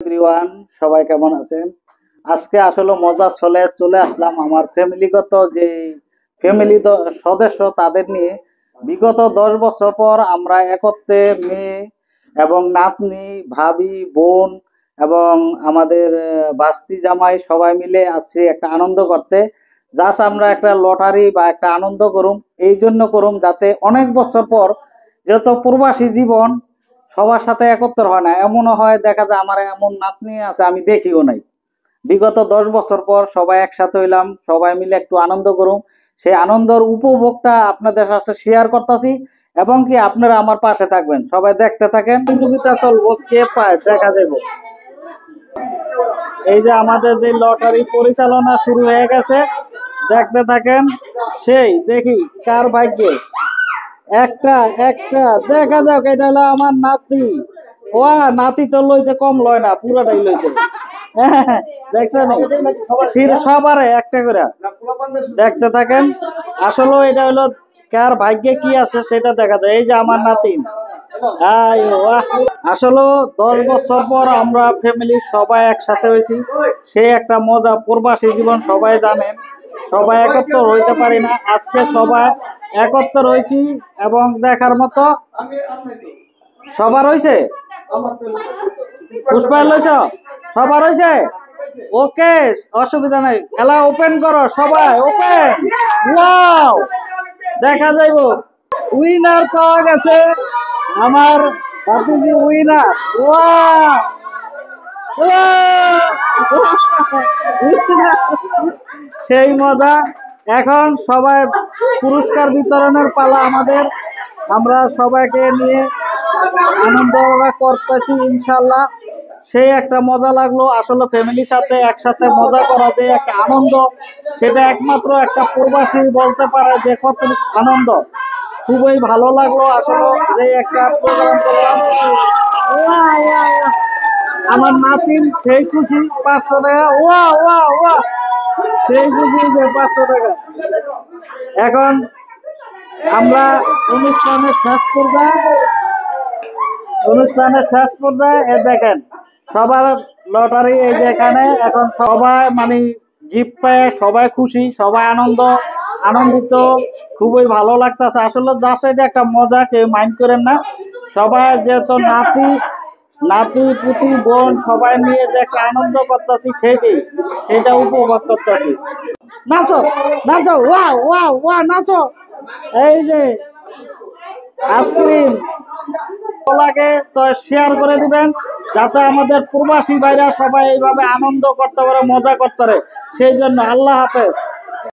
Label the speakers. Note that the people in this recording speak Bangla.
Speaker 1: এভরিওয়ান, সবাই কেমন আছেন? আজকে আসলে মজা চলে আসলাম আমার ফ্যামিলিগত যে ফ্যামিলি সদস্য তাদের নিয়ে। বিগত 10 বছর পর আমরা একত্রে মেয়ে এবং নাতনি, ভাবি, বোন এবং আমাদের বাস্তি জামাই সবাই মিলে আছি একটা আনন্দ করতে। জাস্ট আমরা একটা লটারি বা একটা আনন্দ করুম, এই জন্য করুম যাতে অনেক বছর পর, যেহেতু প্রবাসী জীবন সবার সাথে একত্র হয় না, এমনও হয় দেখা যায় আমার এমন নাতনি আছে আমি দেখিও নাই। বিগত 10 বছর পর সবাই একসাথে হইলাম, সবাই মিলে একটু আনন্দ করুম। সেই আনন্দের উপভোগটা আপনাদের সাথে শেয়ার করতেছি এবং কি আপনারা আমার পাশে থাকবেন, সবাই দেখতে থাকেন। প্রতিযোগিতা চলবো, কে পায় দেখা যাবো। এই যে আমাদের যে লটারি পরিচালনা শুরু হয়ে গেছে, দেখতে থাকেন। সেই দেখি কার ভাগ্যে একটা একটা দেখা যাক। এটা হলো আমার নাতি। ও নাতি তো লইতে কম লয় না, পুরাটাই লইছে। দেখছেন সবারে একটা করে দেখতে থাকেন। আসলে এটা হলো কার ভাগ্যে কি আছে সেটা দেখা যায়। এই যে আমার নাতি, আসলে 10 বছর পর আমরা ফ্যামিলি সবাই একসাথে হয়েছি। সেই একটা মজা, প্রবাসী জীবন সবাই জানেন, সবাই একত্র হইতে পারি না। আজকে সবাই একত্র হয়েছি এবং দেখার মতো। সবার হয়েছে, পুষ্পার লইছ, সবার হয়েছে। ওকে, অসুবিধা নাই, খেলা ওপেন করো সবাই, ওপেন। ওয়াও, দেখা যাইব। উইনার পাওয়া গেছে আমার ভাতিজি, উইনার। ওয়াও, সেই মজা। এখন সবাই পুরস্কার বিতরণের পালা আমাদের। আমরা সবাইকে নিয়ে আনন্দ করতেছি ইনশাল্লাহ। সেই একটা মজা লাগলো। আসলে ফ্যামিলির সাথে একসাথে মজা করা যে একটা আনন্দ, সেটা একমাত্র একটা প্রবাসী বলতে পারে যে কত আনন্দ। খুবই ভালো লাগলো আসলে যে একটা প্রোগ্রাম করলাম। আমার নাতিন সেই খুশি, 500 টাকা। ওয়া ওয়া ওয়া, সেই খুশি যে 500 টাকা। এখন আমরা অনুষ্ঠানের শেষ পর্যায়ে দেখেন সবার লটারি এই যে এখানে। এখন সবাই মানে গিফট পেয়ে সবাই খুশি, সবাই আনন্দিত, খুবই ভালো লাগতেছে। আসলে জাস্ট এটা একটা মজা, কেউ মাইন্ড করেন না। সবাই যেহেতু নাতি পুতি বোন সবাই নিয়ে যে একটা আনন্দ করতেছি, সেটা উপভোগ করতেছি। নাচো নাচো, ওয়া ওয়া ওয়া, নাচো। এই যে আইসক্রিম লাগে তো শেয়ার করে দিবেন, যাতে আমাদের প্রবাসী ভাইরা সবাই এইভাবে আনন্দ করতে পারে, মজা করতে পারে। সেই জন্য আল্লাহ হাফেজ।